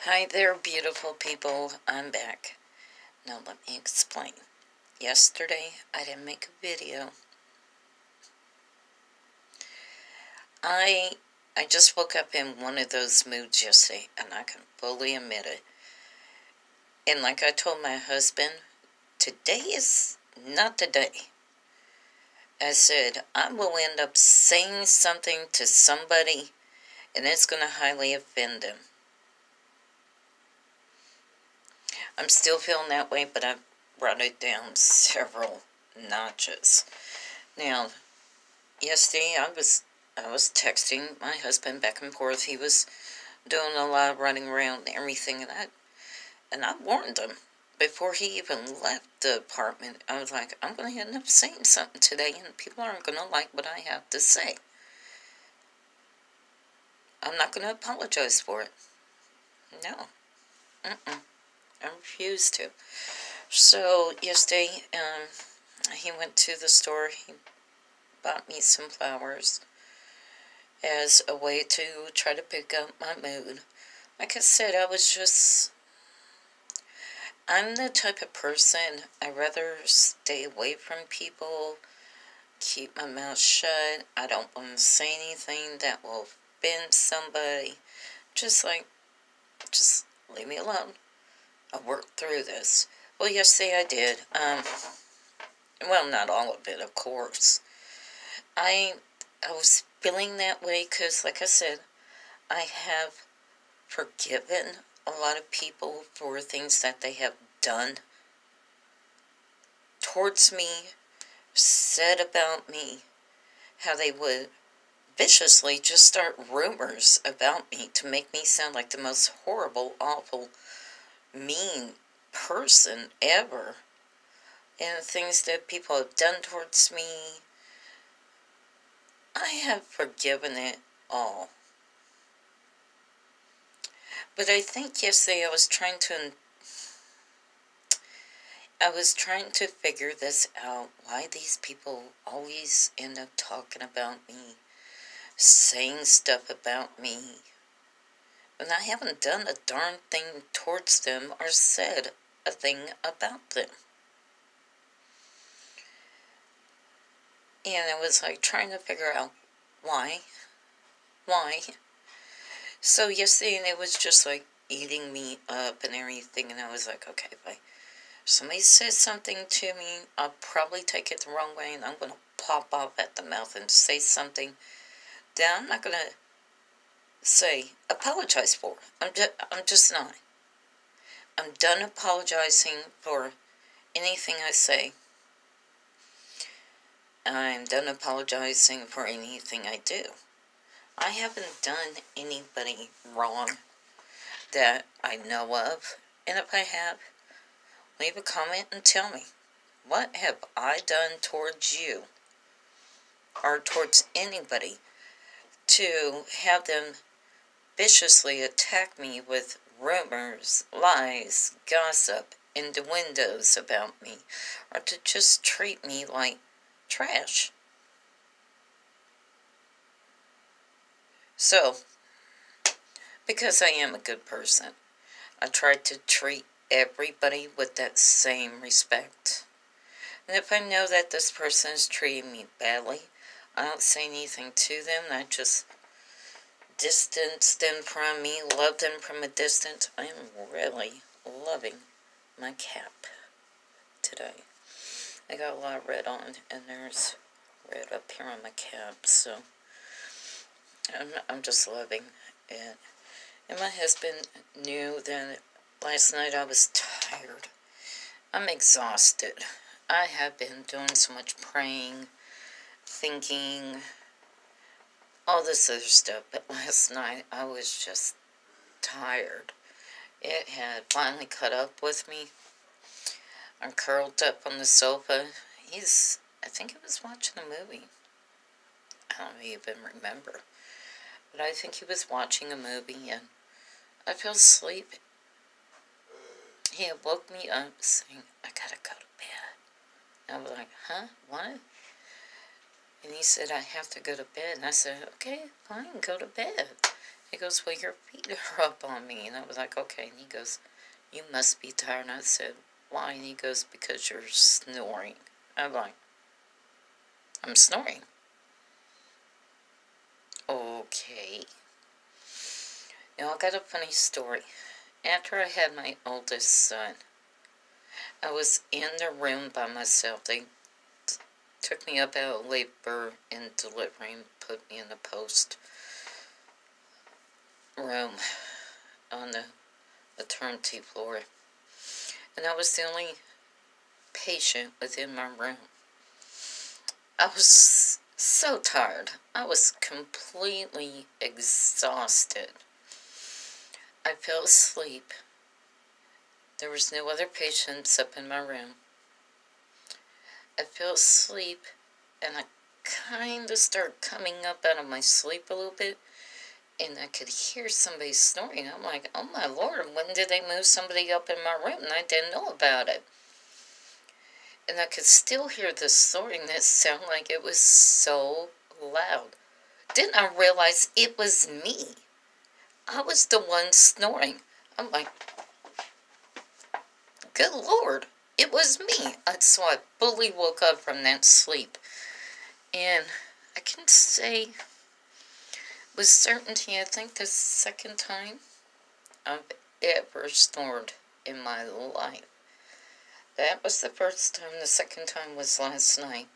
Hi there, beautiful people. I'm back. Now let me explain. Yesterday, I didn't make a video. I just woke up in one of those moods yesterday, and I can fully admit it. And like I told my husband, today is not the day. I said, I will end up saying something to somebody, and it's going to highly offend them. I'm still feeling that way, but I've brought it down several notches. Now, yesterday I was texting my husband back and forth. He was doing a lot of running around and everything, and I warned him before he even left the apartment. I was like, I'm going to end up saying something today, and people aren't going to like what I have to say. I'm not going to apologize for it. No. I refuse to. So yesterday, he went to the store. He bought me some flowers as a way to try to pick up my mood. Like I said, I'm the type of person, I'd rather stay away from people, keep my mouth shut. I don't want to say anything that will offend somebody. Just leave me alone. I'll work through this. Well, yesterday I did. Well, not all of it, of course. I was feeling that way because, like I said, I have forgiven a lot of people for things that they have done towards me, said about me, how they would viciously just start rumors about me to make me sound like the most horrible, awful, mean person ever. And things that people have done towards me, I have forgiven it all. But I think yesterday I was trying to figure this out, why these people always end up talking about me, saying stuff about me, when I haven't done a darn thing towards them or said a thing about them. And I was like trying to figure out why. So yesterday it was just like eating me up and everything, and I was like, okay, if somebody says something to me, I'll probably take it the wrong way, and I'm going to pop off at the mouth and say something that I'm not going to apologize for. I'm just not. I'm done apologizing for anything I say. I'm done apologizing for anything I do. I haven't done anybody wrong that I know of, and if I have, leave a comment and tell me, what have I done towards you, or towards anybody, to have them viciously attack me with rumors, lies, gossip, innuendos about me, or to just treat me like trash. So, because I am a good person, I try to treat everybody with that same respect. And if I know that this person is treating me badly, I don't say anything to them. I just distance them from me, love them from a distance. I am really loving my cap today. I got a lot of red on, and there's red up here on my cap, so I'm just loving it. And my husband knew that last night I was tired. I'm exhausted. I have been doing so much praying, thinking, all this other stuff, but last night I was just tired. It had finally caught up with me. I'm curled up on the sofa. I think he was watching a movie. I don't even remember. But I think he was watching a movie, and I fell asleep. He had woke me up saying, I gotta go to bed. I was like, huh? What? And he said, I have to go to bed. And I said, okay, fine, go to bed. He goes, well, your feet are up on me. And I was like, okay. And he goes, you must be tired. And I said, why? And he goes, because you're snoring. I'm like, I'm snoring. Okay. Now, I got a funny story. After I had my oldest son, I was in the room by myself. They took me up out of labor and delivery and put me in the post room on the maternity floor. And I was the only patient within my room. I was so tired. I was completely exhausted. I fell asleep. There was no other patients up in my room. I fell asleep, and I kind of started coming up out of my sleep a little bit, and I could hear somebody snoring. I'm like, oh my Lord, when did they move somebody up in my room? And I didn't know about it. And I could still hear the snoring that sounded like it was so loud. Didn't I realize it was me? I was the one snoring. I'm like, good Lord, it was me. So I fully woke up from that sleep. And I can say with certainty, I think the second time I've ever snored in my life. That was the first time. The second time was last night.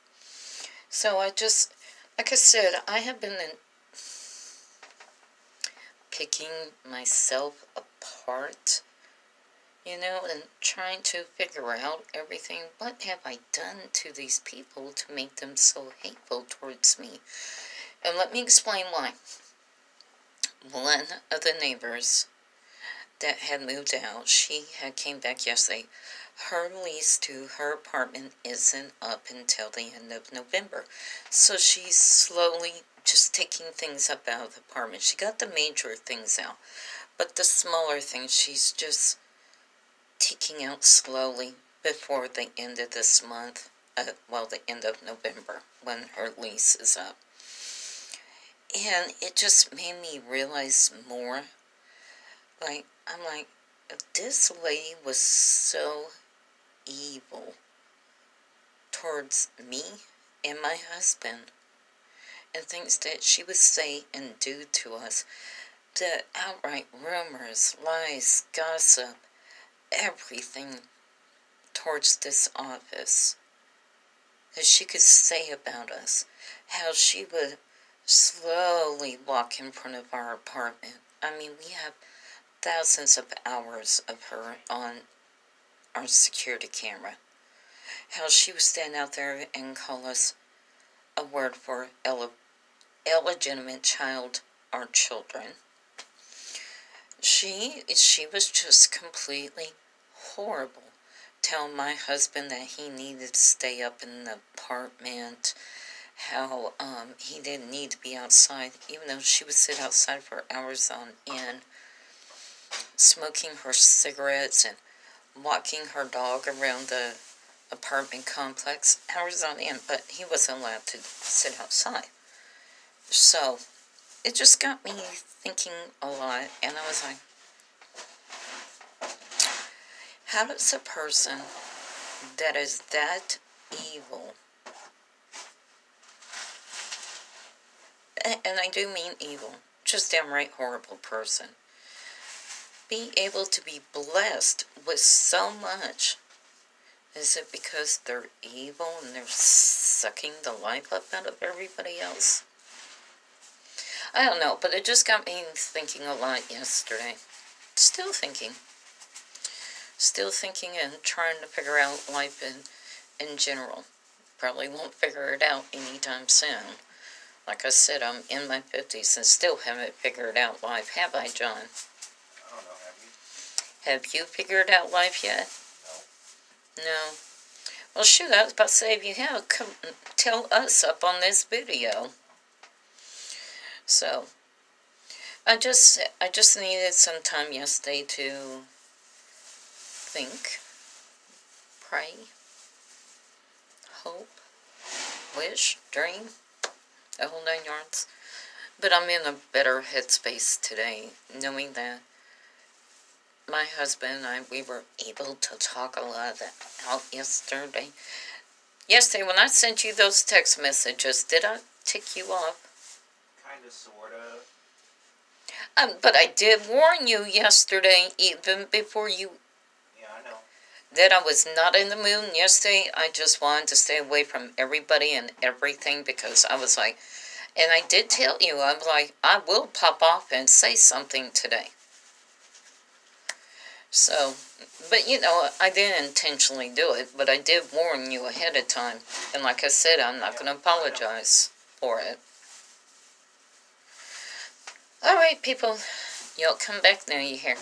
So I just, like I said, I have been picking myself apart, you know, and trying to figure out everything. What have I done to these people to make them so hateful towards me? And let me explain why. One of the neighbors that had moved out, she had came back yesterday. Her lease to her apartment isn't up until the end of November. So she's slowly just taking things up out of the apartment. She got the major things out, but the smaller things she's just taking out slowly before the end of this month. The end of November, when her lease is up. And it just made me realize more. I'm like, this lady was so evil towards me and my husband, and things that she would say and do to us, the outright rumors, lies, gossip, everything towards this office that she could say about us, how she would slowly walk in front of our apartment. I mean, we have thousands of hours of her on our security camera. How she would stand out there and call us a word for illegitimate child or children. She was just completely horrible. Telling my husband that he needed to stay up in the apartment, how he didn't need to be outside, even though she would sit outside for hours on end, smoking her cigarettes and walking her dog around the apartment complex hours on end, but he wasn't allowed to sit outside. So it just got me thinking a lot, and I was like, how does a person that is that evil, and I do mean evil, just downright horrible person, be able to be blessed with so much? Is it because they're evil and they're sucking the life up out of everybody else? I don't know, but it just got me thinking a lot yesterday. Still thinking and trying to figure out life in general. Probably won't figure it out anytime soon. Like I said, I'm in my 50s and still haven't figured out life. Have I, John? I don't know, have you? Have you figured out life yet? No. Well, shoot, I was about to say, if you have, come tell us up on this video. So, I just needed some time yesterday to think, pray, hope, wish, dream, the whole 9 yards. But I'm in a better headspace today, knowing that my husband and I, we were able to talk a lot of that out yesterday. Yesterday, when I sent you those text messages, did I tick you off? Kinda, sorta. But I did warn you yesterday, even before you... Yeah, I know. That I was not in the mood yesterday. I just wanted to stay away from everybody and everything because I was like... And I did tell you, I'm like, I will pop off and say something today. So, but you know, I didn't intentionally do it, but I did warn you ahead of time. And like I said, I'm not going to apologize for it. Alright, people. Y'all come back now, you hear?